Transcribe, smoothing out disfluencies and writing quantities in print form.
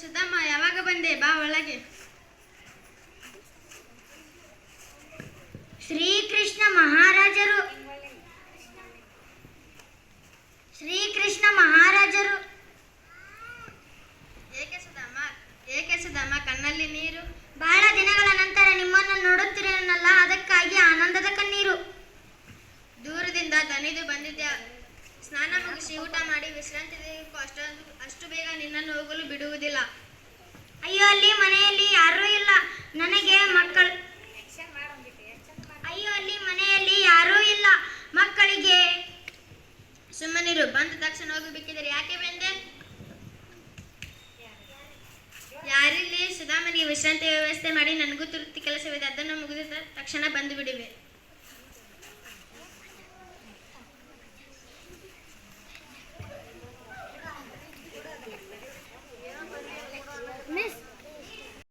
ಸುಧಮ್ಮ, ಯಾವಾಗ ಬಂದೆ? ಬಾ ಒಳಗೆ. ಶ್ರೀಕೃಷ್ಣ ಮಹಾರಾಜರು ಏಕೆ ಸುಧಮ್ಮ ಕಣ್ಣಲ್ಲಿ ನೀರು? ಬಹಳ ದಿನಗಳ ನಂತರ ನಿಮ್ಮನ್ನು ನೋಡುತ್ತಿರೇನಲ್ಲ, ಅದಕ್ಕಾಗಿ ಆನಂದದ ಕಣ್ಣೀರು. ದೂರದಿಂದ ದಣಿದು ಬಂದಿದ್ದೆ. ಸ್ನಾನ ಮುಗಿಸಿ ಊಟ ಮಾಡಿ ವಿಶ್ರಾಂತಿ ತೆಗೆದುಕೋ. ಅಷ್ಟು ಬೇಗ ನಿನ್ನನ್ನು ಹೋಗಲು ಬಿಡುವುದಿಲ್ಲ. ಅಯ್ಯೋ, ಅಲ್ಲಿ ಮನೆಯಲ್ಲಿ ಯಾರೂ ಇಲ್ಲ, ನನಗೆ ಮಕ್ಕಳು. ಅಯ್ಯೋ, ಅಲ್ಲಿ ಮನೆಯಲ್ಲಿ ಯಾರೂ ಇಲ್ಲ, ಮಕ್ಕಳಿಗೆ. ಸುಮ್ಮನಿರು, ಬಂದ ತಕ್ಷಣ ಹೋಗಬೇಕಿದ್ರೆ ಯಾಕೆ ಬಂದೆ? ಯಾರಿಲ್ಲಿ? ಸುಧಾಮನಿಗೆ ವಿಶ್ರಾಂತಿ ವ್ಯವಸ್ಥೆ ಮಾಡಿ, ನನಗೂ ತುರ್ತಿ ಕೆಲಸವಿದೆ, ಅದನ್ನು ಮುಗಿದ ತಕ್ಷಣ ಬಂದು ಬಿಡುವೆ.